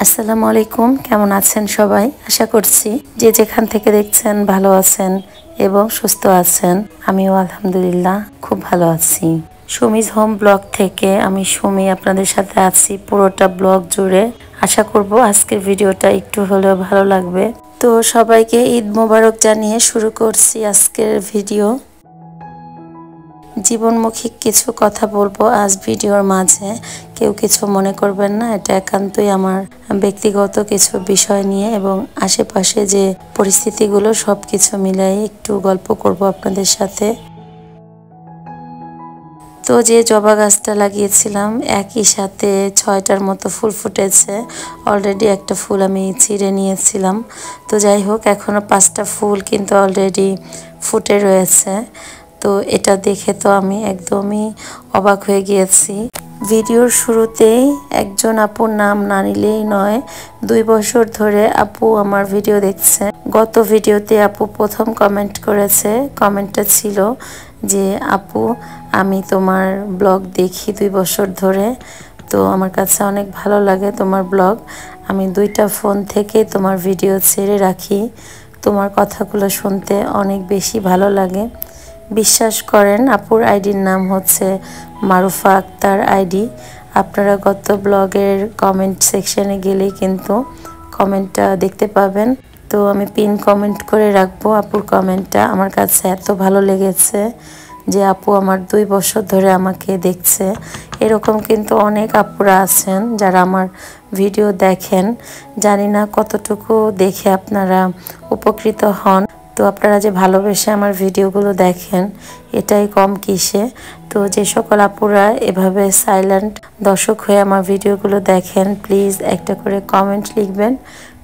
আসসালামু আলাইকুম, কেমন আছেন সবাই? আশা করছি যে যেখান থেকে দেখছেন ভালো আছেন এবং সুস্থ আছেন। আমিও আলহামদুলিল্লাহ খুব ভালো আছি। সুমিজ হোম ব্লগ থেকে আমি সুমি আপনাদের সাথে আছি পুরোটা ব্লগ জুড়ে। আশা করব আজকের ভিডিওটা একটু হলেও ভালো লাগবে। তো সবাইকে ঈদ মোবারক জানিয়ে শুরু করছি আজকের ভিডিও। জীবনমুখী কিছু কথা বলবো আজ ভিডিওর মাঝে, কেউ কিছু মনে করবেন না। এটা একান্তই আমার ব্যক্তিগত কিছু বিষয় নিয়ে এবং আশেপাশে যে পরিস্থিতিগুলো সবকিছু মিলাই একটু গল্প করব আপনাদের সাথে। তো যে জবা গাছটা লাগিয়েছিলাম একই সাথে 6টার মতো ফুল ফুটেছে। অলরেডি একটা ফুল আমি ছিঁড়ে নিয়েছিলাম। তো যাই হোক, এখনো 5টা ফুল কিন্তু অলরেডি ফুটে রয়েছে। তো এটা দেখে তো আমি একদমই অবাক হয়ে গিয়েছি। ভিডিওর শুরুতেই একজন আপুর নাম না নিলেই নয়, 2 বছর ধরে আপু আমার ভিডিও দেখছে। গত ভিডিওতে আপু প্রথম কমেন্ট করেছে। কমেন্টটা ছিল যে আপু আমি তোমার ব্লগ দেখি 2 বছর ধরে, তো আমার কাছে অনেক ভালো লাগে তোমার ব্লগ। আমি 2টা ফোন থেকে তোমার ভিডিও ছেড়ে রাখি, তোমার কথাগুলো শুনতে অনেক বেশি ভালো লাগে। বিশ্বাস করেন আপুর আইডির নাম হচ্ছে মারুফা আক্তার আইডি। আপনারা গত ব্লগের কমেন্ট সেকশনে গেলেই কিন্তু কমেন্টটা দেখতে পাবেন। তো আমি পিন কমেন্ট করে রাখবো আপুর কমেন্টটা। আমার কাছে এত ভালো লেগেছে যে আপু আমার 2 বছর ধরে আমাকে দেখছে। এরকম কিন্তু অনেক আপুরা আছেন যারা আমার ভিডিও দেখেন। জানি না কতটুকু দেখে আপনারা উপকৃত হন। তো আপনারা যে ভালোবেসে আমার ভিডিওগুলো দেখেন এটাই কম কিসে। তো যে সকল আপুরা এভাবে সাইলেন্ট দর্শক হয়ে আমার ভিডিওগুলো দেখেন, প্লিজ একটা করে কমেন্ট লিখবেন।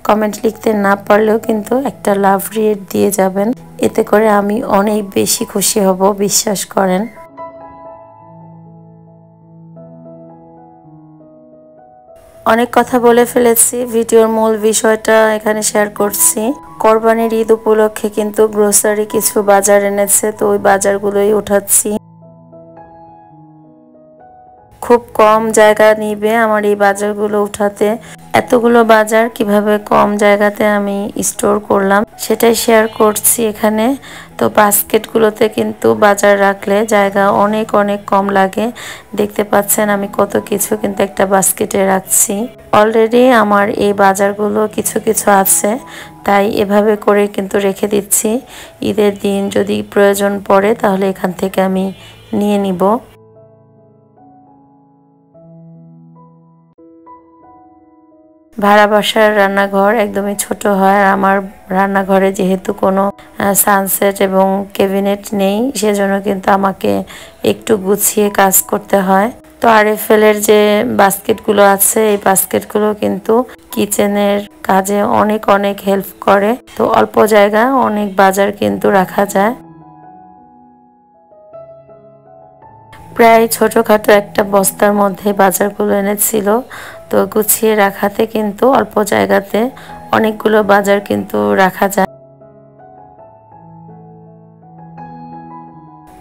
কমেন্ট লিখতে না পারলেও কিন্তু একটা লাভ রিয়েক্ট দিয়ে যাবেন, এতে করে আমি অনেক বেশি খুশি হব, বিশ্বাস করেন। অনেক কথা বলে ফেলেছি, ভিডিওর মূল বিষয়টা এখানে শেয়ার করছি। কোরবানির ঈদ উপলক্ষে কিন্তু গ্রোসারি কিছু বাজার এনেছে, তো ওই বাজারগুলোই উঠাচ্ছি। খুব কম জায়গা নিবে আমার এই বাজারগুলো উঠাতে। এতগুলো বাজার কিভাবে কম জায়গাতে আমি স্টোর করলাম সেটাই শেয়ার করছি এখানে। তো বাস্কেটগুলোতে কিন্তু বাজার রাখলে জায়গা অনেক অনেক কম লাগে। দেখতে পাচ্ছেন আমি কত কিছু কিন্তু একটা বাস্কেটে রাখছি। অলরেডি আমার এই বাজারগুলো কিছু কিছু আছে, তাই এভাবে করে কিন্তু রেখে দিচ্ছি। ঈদের দিন যদি প্রয়োজন পড়ে তাহলে এখান থেকে আমি নিয়ে নিব। ভাড়া বাসার রান্নাঘর একদমই ছোট হয়, আর আমার রান্নাঘরে যেহেতু কোনো সানসেট এবং ক্যাবিনেট নেই, সেজন্য কিন্তু আমাকে একটু গুছিয়ে কাজ করতে হয়। তো আরএফএল এর যে বাস্কেটগুলো আছে এই বাস্কেটগুলো কিন্তু কিচেনের কাজে অনেক অনেক হেল্প করে। তো অল্প জায়গা অনেক বাজার কিন্তু রাখা যায়। প্রায় ছোটখাটো একটা বস্তার মধ্যে বাজারগুলো এনেছিল। তো গুছিয়ে রাখাতে কিন্তু অল্প জায়গাতে অনেকগুলো বাজার কিন্তু রাখা যায়।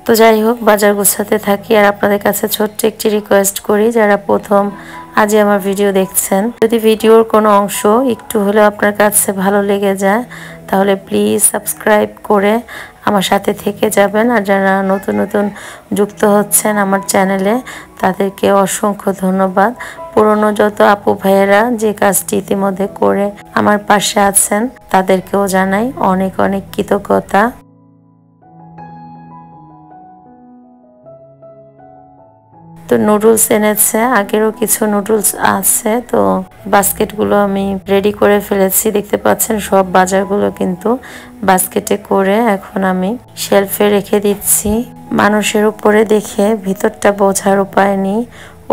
তো যাই হোক, বাজার গুছাতে থাকি। আর আপনাদের কাছে ছোট্ট একটি রিকোয়েস্ট করি, যারা প্রথম আজই আমার ভিডিও দেখছেন, যদি ভিডিওর কোনো অংশ একটু হলেও আপনার কাছে ভালো লেগে যায় তাহলে প্লিজ সাবস্ক্রাইব করে আমার সাথে থেকে যাবেন। আর যারা নতুন নতুন যুক্ত হচ্ছেন আমার চ্যানেলে তাদেরকে অসংখ্য ধন্যবাদ। পুরনো যত আপু ভাইয়েরা যে কাজটি ইতিমধ্যে করে আমার পাশে আছেন তাদেরকেও জানাই অনেক অনেক কৃতজ্ঞতা। তো নুডলস এনেছে, আগেরও কিছু নুডলস আছে। তো বাস্কেটগুলো আমি রেডি করে ফেলেছি। দেখতে পাচ্ছেন সব বাজারগুলো কিন্তু বাস্কেটে করে এখন আমি শেলফে রেখে দিচ্ছি। মানুষের উপরে দেখে ভিতরটা বোঝার উপায় নেই।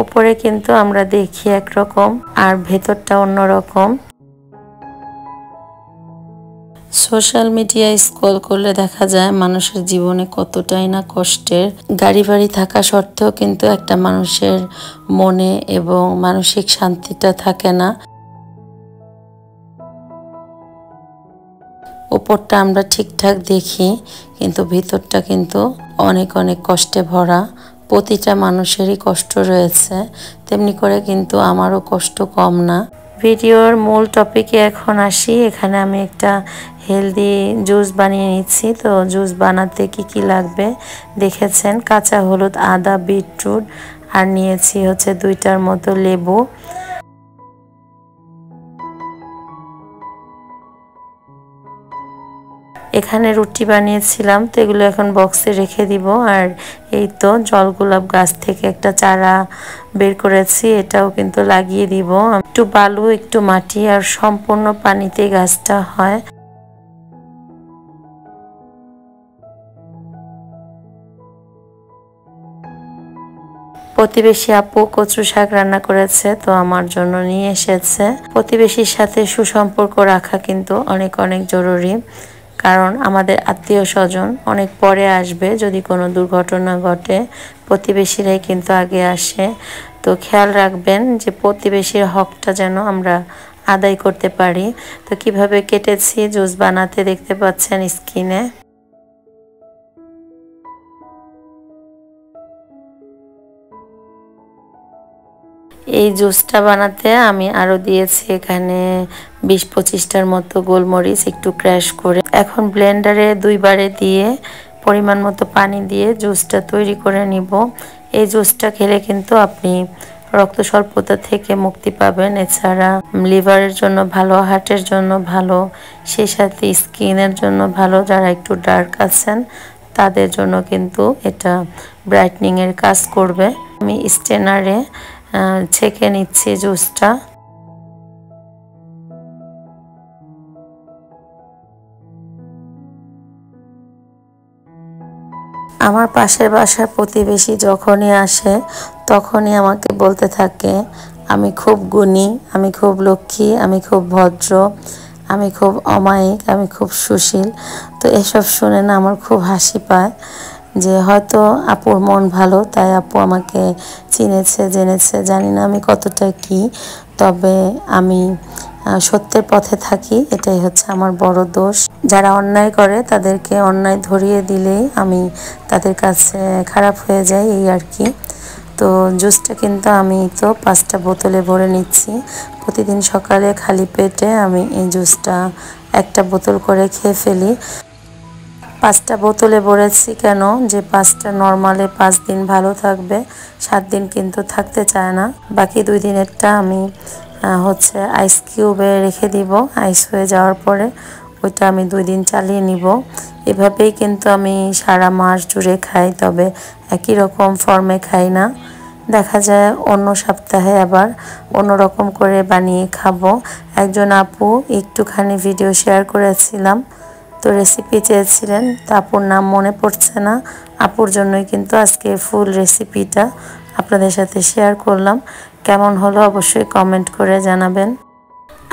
উপরে কিন্তু আমরা দেখি একরকম আর ভেতরটা অন্যরকম। সোশ্যাল মিডিয়ায় স্ক্রল করলে দেখা যায় মানুষের জীবনে কতটাই না কষ্টের। গাড়ি বাড়ি থাকা সত্ত্বেও কিন্তু একটা মানুষের মনে এবং মানসিক শান্তিটা থাকে না। উপরটা আমরা ঠিকঠাক দেখি কিন্তু ভিতরটা কিন্তু অনেক অনেক কষ্টে ভরা। প্রতিটা মানুষেরই কষ্ট রয়েছে, তেমনি করে কিন্তু আমারও কষ্ট কম না। ভিডিওর মূল টপিকে এখন আসি। এখানে আমি একটা হেলদি জুস বানিয়ে নিচ্ছি। তো জুস বানাতে কি কি লাগবে দেখেছেন, কাঁচা হলুদ, আদা, বিটরুট আর নিয়েছি হচ্ছে 2টার মতো লেবু। এখানে রুটি বানিয়েছিলাম, তো এগুলো এখন বক্সে রেখে দিব। আর এই তো জলগোলাপ গাছ থেকে একটা চারা বের করেছি, এটাও কিন্তু লাগিয়ে দিব। একটু বালু, একটু মাটি আর সম্পূর্ণ পানিতে গাছটা হয়। প্রতিবেশী আপু কচু শাক রান্না করেছে, তো আমার জন্য নিয়ে এসেছে। প্রতিবেশীর সাথে সুসম্পর্ক রাখা কিন্তু অনেক অনেক জরুরি, কারণ আমাদের আত্মীয় স্বজন অনেক পরে আসবে। যদি কোনো দুর্ঘটনা ঘটে প্রতিবেশীরাই কিন্তু আগে আসে। তো খেয়াল রাখবেন যে প্রতিবেশীর হকটা যেন আমরা আদায় করতে পারি। তো কিভাবে কেটেছি জুস বানাতে দেখতে পাচ্ছেন স্ক্রিনে। এই জুসটা বানাতে আমি আরো দিয়েছি এখানে 20-25টার মতো গোলমরিচ একটু ক্র্যাশ করে। এখন ব্লেন্ডারে 2বারে দিয়ে পরিমাণ মতো পানি দিয়ে জুসটা তৈরি করে নিব। এই জুসটা খেলে কিন্তু আপনি রক্ত স্বল্পতা থেকে মুক্তি পাবেন। এছাড়া লিভারের জন্য ভালো, হার্টের জন্য ভালো, সেই সাথে স্কিনের জন্য ভালো। যারা একটু ডার্ক আছেন তাদের জন্য কিন্তু এটা ব্রাইটনিং এর কাজ করবে। আমি স্টেনারে ছেঁকে নিচ্ছি জুসটা। আমার পাশের বাসার প্রতিবেশী যখনই আসে তখনই আমাকে বলতে থাকে আমি খুব গুণী, আমি খুব লক্ষ্মী, আমি খুব ভদ্র, আমি খুব অমায়িক, আমি খুব সুশীল। তো এসব শুনে না আমার খুব হাসি পায় যে হয়তো আপুর মন ভালো, তাই আপু আমাকে চিনেছে, জেনেছে। জানি না আমি কতটা কি, তবে আমি সত্যের পথে থাকি, এটাই হচ্ছে আমার বড় দোষ। যারা অন্যায় করে তাদেরকে অন্যায় ধরিয়ে দিলেই আমি তাদের কাছে খারাপ হয়ে যাই, এই আর কি। তো জুসটা কিন্তু আমি তো 5টা বোতলে ভরে নিচ্ছি। প্রতিদিন সকালে খালি পেটে আমি এই জুসটা একটা বোতল করে খেয়ে ফেলি। 5টা বোতলে ভরেছি কেন, যে 5টা নর্মালে 5 দিন ভালো থাকবে, 7 দিন কিন্তু থাকতে চায় না। বাকি 2 দিনেরটা আমি হচ্ছে আইস কিউবে রেখে দিব। আইস হয়ে যাওয়ার পরে ওইটা আমি 2 দিন চালিয়ে নিব। এভাবেই কিন্তু আমি সারা মাস জুড়ে খাই, তবে একই রকম ফর্মে খাই না। দেখা যায় অন্য সপ্তাহে আবার অন্য রকম করে বানিয়ে খাবো। একজন আপু একটুখানি ভিডিও শেয়ার করেছিলাম, তো রেসিপি চেয়েছিলেন, তা আপুর নাম মনে পড়ছে না। আপুর জন্যই কিন্তু আজকে ফুল রেসিপিটা আপনাদের সাথে শেয়ার করলাম। কেমন হলো অবশ্যই কমেন্ট করে জানাবেন।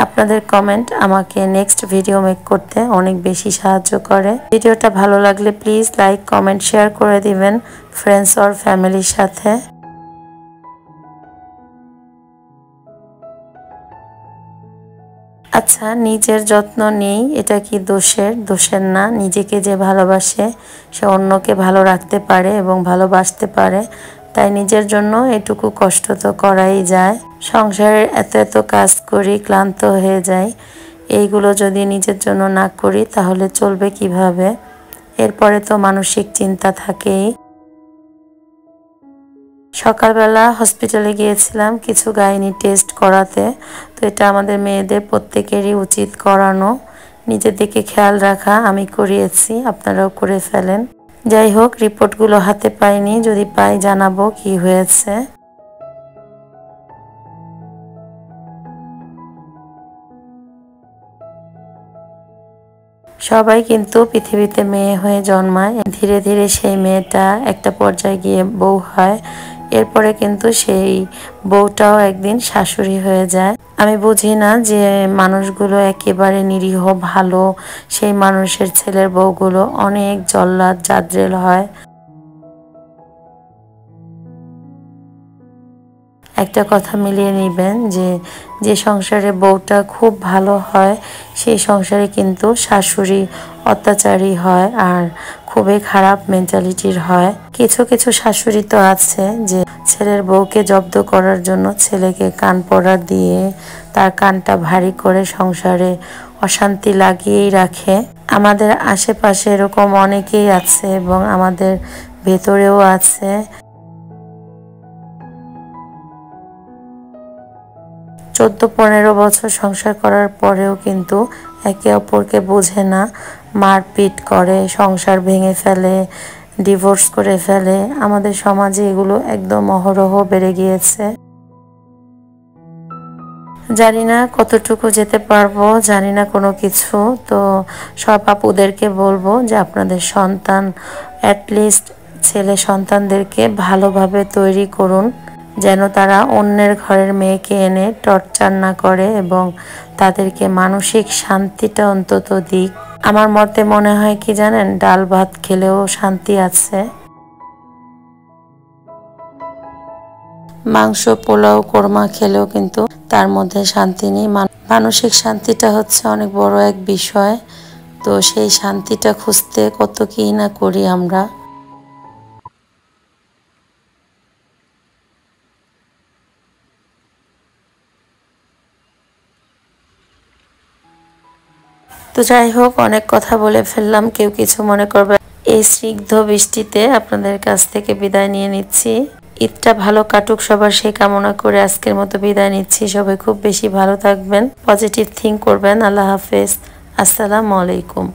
আপনাদের কমেন্ট আমাকে নেক্সট ভিডিও মেক করতে অনেক বেশি সাহায্য করে। ভিডিওটা ভালো লাগলে প্লিজ লাইক, কমেন্ট, শেয়ার করে দিবেন ফ্রেন্ডস অর ফ্যামিলির সাথে। আচ্ছা, নিজের যত্ন নেই এটা কি দোষের? দোষের না। নিজেকে যে ভালোবাসে সে অন্যকে ভালো রাখতে পারে এবং ভালোবাসতে পারে। তাই নিজের জন্য এটুকু কষ্ট তো করাই যায়। সংসারের এত এত কাজ করি, ক্লান্ত হয়ে যাই। এইগুলো যদি নিজের জন্য না করি তাহলে চলবে কিভাবে? এরপরে তো মানসিক চিন্তা থাকেই। সকালবেলা হসপিটালে গিয়েছিলাম কিছু গাইনি টেস্ট করাতে। তো এটা আমাদের মেয়েদের প্রত্যেকেরই উচিত করানো। নিজের দিকে খেয়াল রাখা, আমি করিয়েছি, আপনারাও করে ফেলেন। যাই হোক, রিপোর্টগুলো হাতে পাইনি, যদি পাই জানাবো কি হয়েছে। সবাই কিন্তু পৃথিবীতে মেয়ে হয়ে জন্মায়, ধীরে ধীরে সেই মেয়েটা একটা পর্যায়ে গিয়ে বউ হয়। এরপরে কিন্তু সেই বউটাও একদিন শাশুড়ি হয়ে যায়। আমি বুঝি না যে মানুষগুলো একেবারে নিরীহ ভালো, সেই মানুষের ছেলের বউগুলো অনেক জল্লাদ জাদ্রেল হয়। একটা কথা মিলিয়ে নেবেন যে যে সংসারে বউটা খুব ভালো হয় সেই সংসারে কিন্তু শাশুড়ি অত্যাচারী হয় আর খুবই খারাপ মেন্টালিটির হয়। কিছু কিছু শাশুড়ি তো আছে যে ছেলের বউকে জব্দ করার জন্য ছেলেকে কান পড়া দিয়ে তার কানটা ভারী করে সংসারে অশান্তি লাগিয়েই রাখে। আমাদের আশেপাশে এরকম অনেকেই আছে এবং আমাদের ভেতরেও আছে। 14-15 বছর সংসার করার পরেও কিন্তু একে অপরকে বোঝে না, মারপিট করে, সংসার ভেঙে ফেলে, ডিভোর্স করে ফেলে। আমাদের সমাজে এগুলো একদম অহরহ বেড়ে গিয়েছে। জানি না কতটুকু যেতে পারবো, জানি না কোনো কিছু। তো সব আপুদেরকে বলবো যে আপনাদের সন্তান, অ্যাটলিস্ট ছেলে সন্তানদেরকে ভালোভাবে তৈরি করুন, যেন তারা অন্যের ঘরের মেয়েকে এনে টর্চার না করে এবং তাদেরকে মানসিক শান্তিটা অন্তত দিক। আমার মতে মনে হয় কি জানেন, ডাল ভাত খেলেও শান্তি আছে, মাংস পোলাও কোরমা খেলেও কিন্তু তার মধ্যে শান্তি নেই। মানসিক শান্তিটা হচ্ছে অনেক বড় এক বিষয়। তো সেই শান্তিটা খুঁজতে কত কি না করি আমরা। তো যাই হোক, অনেক কথা বলে ফেললাম, কেউ কিছু মনে করবে। এই স্নিগ্ধ বৃষ্টিতে আপনাদের কাছ থেকে বিদায় নিয়ে নিচ্ছি। ঈদটা ভালো কাটুক সবার, সেই কামনা করে আজকের মতো বিদায় নিচ্ছি। সবাই খুব বেশি ভালো থাকবেন, পজিটিভ থিঙ্ক করবেন। আল্লাহ হাফেজ, আসসালামু আলাইকুম।